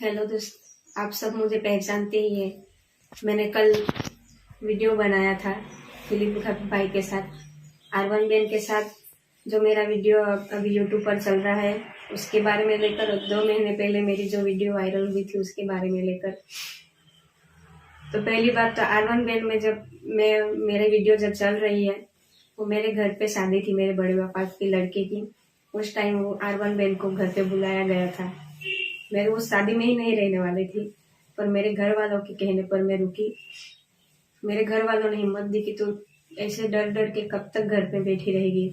Hello दोस्त, आप सब मुझे पहचानते ही हैं। मैंने कल वीडियो बनाया था फिलिप भाई के साथ, R1 बैंड के साथ। जो मेरा वीडियो अभी यूट्यूब पर चल रहा है उसके बारे में लेकर, 2 महीने पहले मेरी जो वीडियो वायरल हुई थी उसके बारे में लेकर। तो पहली बात तो R1 बैंड में जब मेरे वीडियो जब चल रही है, वो मेरे घर पे शादी थी मेरे बड़े पापा की लड़के की। उस टाइम वो R1 बैंड को घर पे बुलाया गया था। मैं वो शादी में ही नहीं रहने वाली थी, पर मेरे घर वालों के कहने पर मैं रुकी। मेरे घर वालों ने हिम्मत दी कि तू ऐसे डर डर के कब तक घर पे बैठी रहेगी,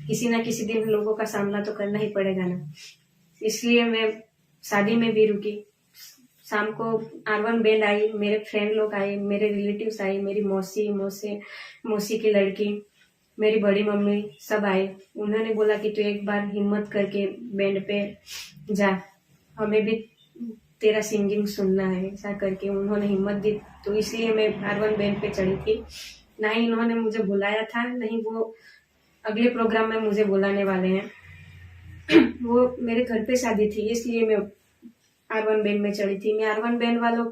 किसी ना किसी दिन लोगों का सामना तो करना ही पड़ेगा ना। इसलिए मैं शादी में भी रुकी। शाम को R1 बैंड आई, मेरे फ्रेंड लोग आए, मेरे रिलेटिव्स आए, मेरी मौसी की लड़की, मेरी बड़ी मम्मी, सब आए। उन्होंने बोला कि तू एक बार हिम्मत करके बैंड पे जा, हमें भी तेरा सिंगिंग सुनना है, ऐसा करके उन्होंने हिम्मत दी। तो इसलिए मैं R1 बैंड पे चढ़ी थी। ना ही इन्होंने मुझे बुलाया था, नहीं वो अगले प्रोग्राम में मुझे बुलाने वाले हैं। वो मेरे घर पे शादी थी, इसलिए मैं R1 बैंड में चढ़ी थी। मैं R1 बैंड वालों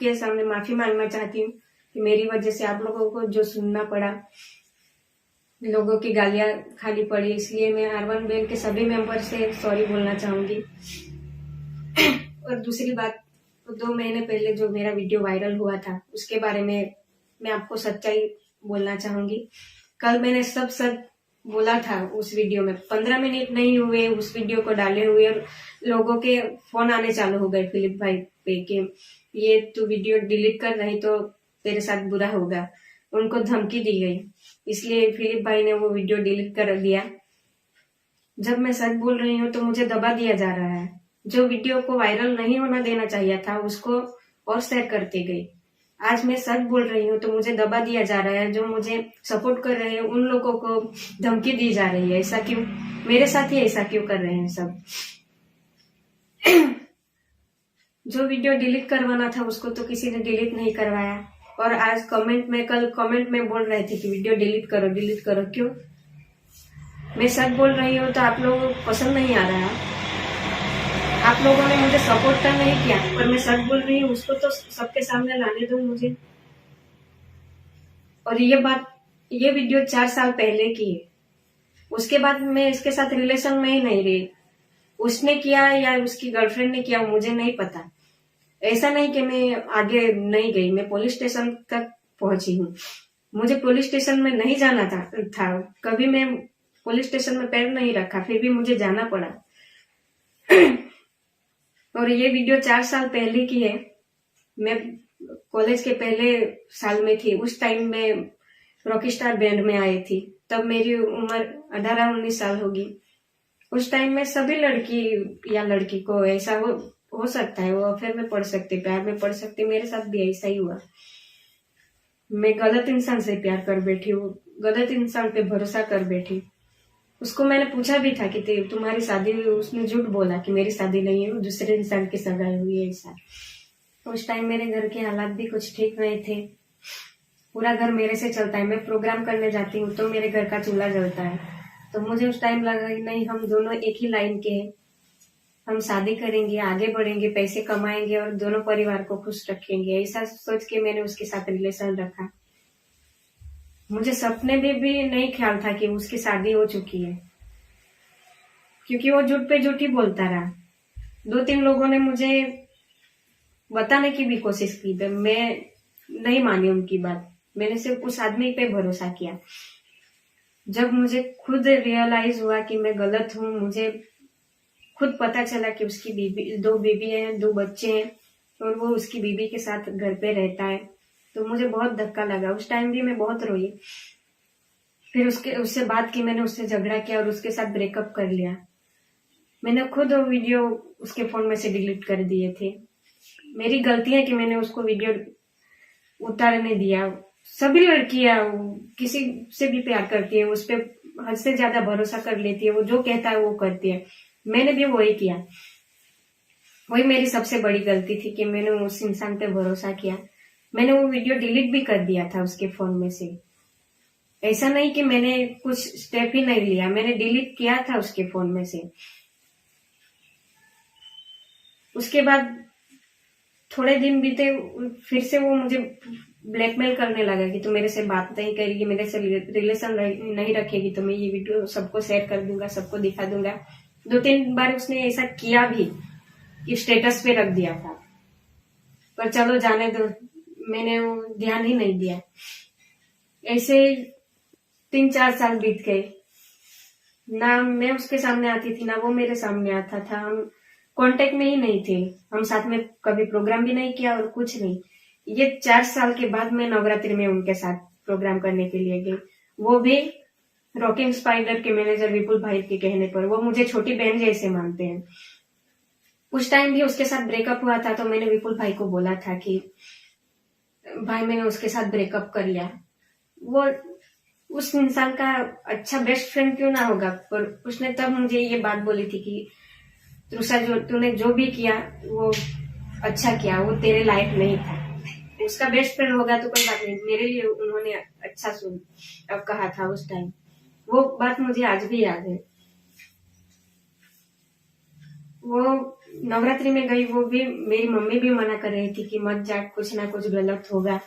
के सामने माफी मांगना चाहती हूँ कि मेरी वजह से आप लोगों को जो सुनना पड़ा, लोगों की गालियां खाली पड़ी, इसलिए मैं R1 बैंड के सभी मेंबर से सॉरी बोलना चाहूंगी। और दूसरी बात, 2 महीने पहले जो मेरा वीडियो वायरल हुआ था उसके बारे में मैं आपको सच्चाई बोलना चाहूंगी। कल मैंने सब सच बोला था उस वीडियो में। 15 मिनट नहीं हुए उस वीडियो को डाले हुए और लोगों के फोन आने चालू हो गए फिलिप भाई पे कि ये तू वीडियो डिलीट कर, नहीं तो तेरे साथ बुरा होगा। उनको धमकी दी गई, इसलिए फिलिप भाई ने वो वीडियो डिलीट कर दिया। जब मैं सच बोल रही हूँ तो मुझे दबा दिया जा रहा है। जो वीडियो को वायरल नहीं होना देना चाहिए था उसको और शेयर करते गई। आज मैं सच बोल रही हूँ तो मुझे दबा दिया जा रहा है। जो मुझे सपोर्ट कर रहे हैं उन लोगों को धमकी दी जा रही है। ऐसा क्यों? मेरे साथ ही ऐसा क्यों कर रहे हैं सब? जो वीडियो डिलीट करवाना था उसको तो किसी ने डिलीट नहीं करवाया। और आज कल कमेंट में बोल रहे थे कि वीडियो डिलीट करो। क्यों? मैं सच बोल रही हूँ तो आप लोगों को पसंद नहीं आ रहा है। आप लोगों ने मुझे सपोर्ट तो नहीं किया, पर मैं सच बोल रही हूँ उसको तो सबके सामने लाने दो मुझे। और ये वीडियो 4 साल पहले की है। उसके बाद मैं इसके साथ रिलेशन में ही नहीं रही। उसने किया या उसकी गर्लफ्रेंड ने किया मुझे नहीं पता। ऐसा नहीं कि मैं आगे नहीं गई, मैं पुलिस स्टेशन तक पहुंची हूँ। मुझे पुलिस स्टेशन में नहीं जाना था। कभी मैं पुलिस स्टेशन में पैर नहीं रखा, फिर भी मुझे जाना पड़ा। और ये वीडियो 4 साल पहले की है। मैं कॉलेज के पहले साल में थी। उस टाइम में रॉकस्टार बैंड में आई थी। तब मेरी उम्र 18-19 साल होगी। उस टाइम में सभी लड़की या लड़की को ऐसा हो सकता है, वो अफेयर में पड़ सकते, प्यार में पड़ सकते। मेरे साथ भी ऐसा ही हुआ। मैं गलत इंसान से प्यार कर बैठी हूँ, गलत इंसान पे भरोसा कर बैठी। उसको मैंने पूछा भी था कि तुम्हारी शादी हुई? उसने झूठ बोला कि मेरी शादी नहीं है, दूसरे इंसान की सगाई हुई है। ऐसा उस टाइम मेरे घर के हालात भी कुछ ठीक नहीं थे। पूरा घर मेरे से चलता है। मैं प्रोग्राम करने जाती हूँ तो मेरे घर का चूल्हा जलता है। तो मुझे उस टाइम लगा कि नहीं, हम दोनों एक ही लाइन के हैं, हम शादी करेंगे, आगे बढ़ेंगे, पैसे कमाएंगे और दोनों परिवार को खुश रखेंगे। ऐसा सोच के मैंने उसके साथ रिलेशन रखा। मुझे सपने में भी नहीं ख्याल था कि उसकी शादी हो चुकी है, क्योंकि वो झूठ पे झूठ ही बोलता रहा। 2-3 लोगों ने मुझे बताने की भी कोशिश की, पर मैं नहीं मानी उनकी बात। मैंने सिर्फ उस आदमी पे भरोसा किया। जब मुझे खुद रियलाइज हुआ कि मैं गलत हूँ, मुझे खुद पता चला कि उसकी 2 बीबी हैं, 2 बच्चे हैं और वो उसकी बीबी के साथ घर पे रहता है, तो मुझे बहुत धक्का लगा। उस टाइम भी मैं बहुत रोई। फिर उससे बात की, मैंने उससे झगड़ा किया और उसके साथ ब्रेकअप कर लिया। मैंने खुद वो वीडियो उसके फोन में से डिलीट कर दिए थे। मेरी गलती है कि मैंने उसको वीडियो उतारने दिया। सभी लड़कियां किसी से भी प्यार करती है, उस पर हद से ज्यादा भरोसा कर लेती है, वो जो कहता है वो करती है। मैंने भी वही किया। वही मेरी सबसे बड़ी गलती थी कि मैंने उस इंसान पे भरोसा किया। मैंने वो वीडियो डिलीट भी कर दिया था उसके फोन में से। ऐसा नहीं कि मैंने कुछ स्टेप ही नहीं लिया, मैंने डिलीट किया था उसके फोन में से। उसके बाद थोड़े दिन बीते, फिर से वो मुझे ब्लैकमेल करने लगा कि तू मेरे से बात नहीं करेगी, मेरे से रिलेशन नहीं रखेगी तो मैं ये वीडियो सबको शेयर कर दूंगा, सबको दिखा दूंगा। 2-3 बार उसने ऐसा किया भी कि स्टेटस पे रख दिया था, पर चलो जाने दो, मैंने वो ध्यान ही नहीं दिया। ऐसे 3-4 साल बीत गए, ना मैं उसके सामने आती थी ना वो मेरे सामने आता था। हम कांटेक्ट में ही नहीं थे, हम साथ में कभी प्रोग्राम भी नहीं किया और कुछ नहीं। ये 4 साल के बाद मैं नवरात्रि में उनके साथ प्रोग्राम करने के लिए गई, वो भी रॉकिंग स्पाइडर के मैनेजर विपुल भाई के कहने पर। वो मुझे छोटी बहन जैसे मानते हैं। उस टाइम भी उसके साथ ब्रेकअप हुआ था तो मैंने विपुल भाई को बोला था कि भाई मैंने उसके साथ ब्रेकअप कर लिया। वो उस इंसान का अच्छा बेस्ट फ्रेंड क्यों ना होगा, पर उसने तब मुझे ये बात बोली थी कि तृषा तूने जो भी किया वो अच्छा किया, वो तेरे लायक नहीं था। उसका बेस्ट फ्रेंड होगा तो कोई बात नहीं, मेरे लिए उन्होंने अच्छा सुन अब कहा था उस टाइम। वो बात मुझे आज भी याद है। वो नवरात्रि में गई, वो भी मेरी मम्मी भी मना कर रही थी कि मत जा, कुछ ना कुछ गलत होगा।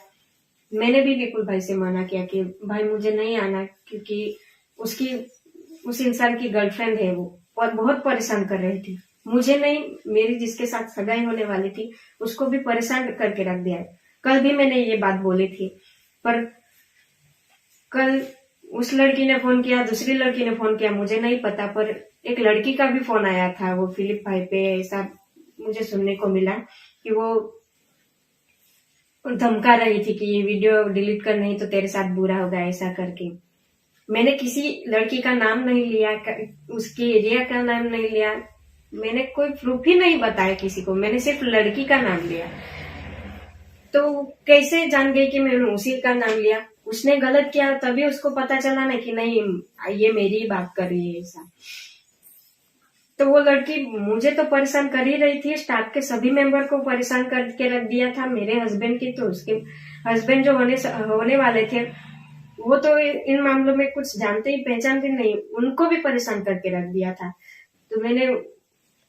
मैंने भी विपुल भाई से मना किया कि भाई मुझे नहीं आना, क्योंकि उस इंसान की गर्लफ्रेंड है, वो और बहुत परेशान कर रही थी। मुझे नहीं, मेरी जिसके साथ सगाई होने वाली थी उसको भी परेशान करके रख दिया है। कल भी मैंने ये बात बोली थी, पर कल उस लड़की ने फोन किया, दूसरी लड़की ने फोन किया, मुझे नहीं पता, पर एक लड़की का भी फोन आया था वो फिलिप भाई पे। ऐसा मुझे सुनने को मिला कि वो धमका रही थी कि ये वीडियो डिलीट कर, नहीं तो तेरे साथ बुरा होगा, ऐसा करके। मैंने किसी लड़की का नाम नहीं लिया, उसके एरिया का नाम नहीं लिया, मैंने कोई प्रूफ ही नहीं बताया किसी को, मैंने सिर्फ लड़की का नाम लिया। तो कैसे जान गई कि मैंने उसी का नाम लिया? उसने गलत किया तभी उसको पता चला ना कि नहीं ये मेरी ही बात कर रही है ऐसा। तो वो लड़की मुझे तो परेशान कर ही रही थी, स्टाफ के सभी मेंबर को परेशान करके रख दिया था। मेरे हस्बैंड की तो उसके हस्बैंड जो होने वाले थे वो तो इन मामलों में कुछ जानते ही पहचानते नहीं, उनको भी परेशान करके रख दिया था। तो मैंने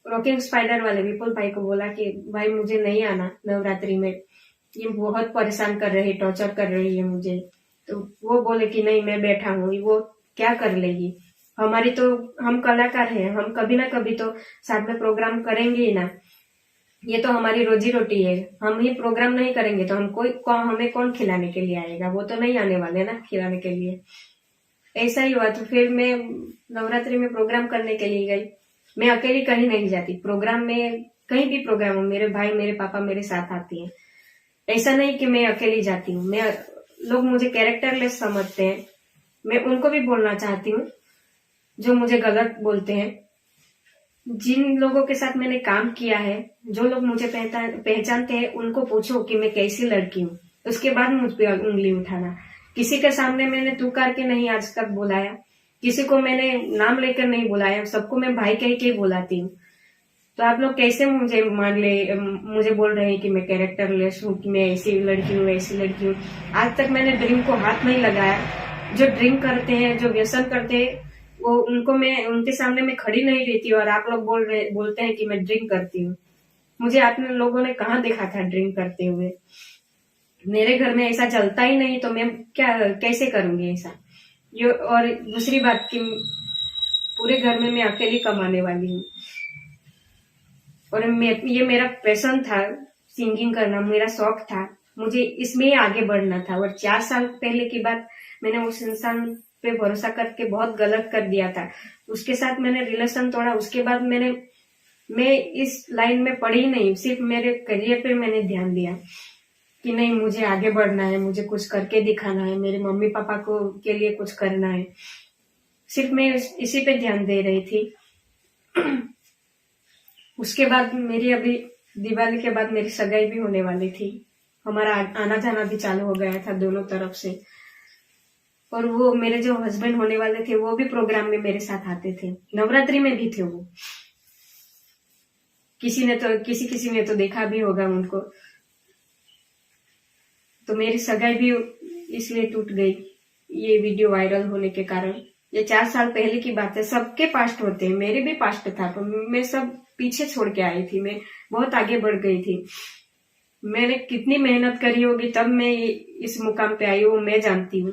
रॉकिंग स्पाइडर वाले विपुल भाई को बोला कि भाई मुझे नहीं आना नवरात्रि में, ये बहुत परेशान कर रही, टॉर्चर कर रही है मुझे। तो वो बोले कि नहीं मैं बैठा हूँ, वो क्या कर लेगी, हमारी तो, हम कलाकार हैं, हम कभी ना कभी तो साथ में प्रोग्राम करेंगे ही ना, ये तो हमारी रोजी रोटी है। हम ही प्रोग्राम नहीं करेंगे तो हमें कौन खिलाने के लिए आएगा, वो तो नहीं आने वाले ना खिलाने के लिए। ऐसा ही हुआ। तो फिर मैं नवरात्रि में प्रोग्राम करने के लिए गई। मैं अकेली कहीं नहीं जाती प्रोग्राम में, कहीं भी प्रोग्राम हो मेरे भाई मेरे पापा मेरे साथ आते हैं। ऐसा नहीं कि मैं अकेली जाती हूँ। लोग मुझे कैरेक्टरलेस समझते हैं, मैं उनको भी बोलना चाहती हूँ जो मुझे गलत बोलते हैं। जिन लोगों के साथ मैंने काम किया है, जो लोग मुझे पहचानते हैं, उनको पूछो कि मैं कैसी लड़की हूँ, उसके बाद मुझ पे उंगली उठाना। किसी के सामने मैंने तू करके नहीं आज तक बुलाया, किसी को मैंने नाम लेकर नहीं बुलाया, सबको मैं भाई कह के बुलाती हूँ। तो आप लोग कैसे मुझे बोल रहे हैं कि मैं कैरेक्टरलेस हूँ, कि मैं ऐसी लड़की हूँ ऐसी लड़की हूँ। आज तक मैंने ड्रिंक को हाथ नहीं लगाया। जो ड्रिंक करते हैं, जो व्यसन करते हैं, वो उनके सामने मैं खड़ी नहीं रहती, और आप लोग बोलते हैं कि मैं ड्रिंक करती हूँ। मुझे आपने लोगों ने कहाँ देखा था ड्रिंक करते हुए? मेरे घर में ऐसा चलता ही नहीं, तो मैं कैसे करूंगी ऐसा? और दूसरी बात कि पूरे घर में मैं अकेली कमाने वाली हूँ, और ये मेरा पैशन था, सिंगिंग करना मेरा शौक था, मुझे इसमें ही आगे बढ़ना था। और 4 साल पहले की बात, मैंने उस इंसान पे भरोसा करके बहुत गलत कर दिया था। उसके साथ मैंने रिलेशन तोड़ा। उसके बाद मैं इस लाइन में पड़ी नहीं, सिर्फ मेरे करियर पे मैंने ध्यान दिया कि नहीं मुझे आगे बढ़ना है, मुझे कुछ करके दिखाना है, मेरे मम्मी पापा को के लिए कुछ करना है। सिर्फ मैं इसी पे ध्यान दे रही थी। उसके बाद मेरी अभी दिवाली के बाद मेरी सगाई भी होने वाली थी। हमारा आना जाना भी चालू हो गया था दोनों तरफ से। और वो मेरे जो हस्बैंड होने वाले थे वो भी प्रोग्राम में मेरे साथ आते थे, नवरात्रि में भी थे वो। किसी ने तो देखा भी होगा उनको। तो मेरी सगाई भी इसलिए टूट गई, ये वीडियो वायरल होने के कारण। ये 4 साल पहले की बात है। सबके पास्ट होते हैं, मेरे भी पास्ट था, तो मैं सब पीछे छोड़ के आई थी, मैं बहुत आगे बढ़ गई थी। मैंने कितनी मेहनत करी होगी तब मैं इस मुकाम पे आई हूँ, मैं जानती हूँ।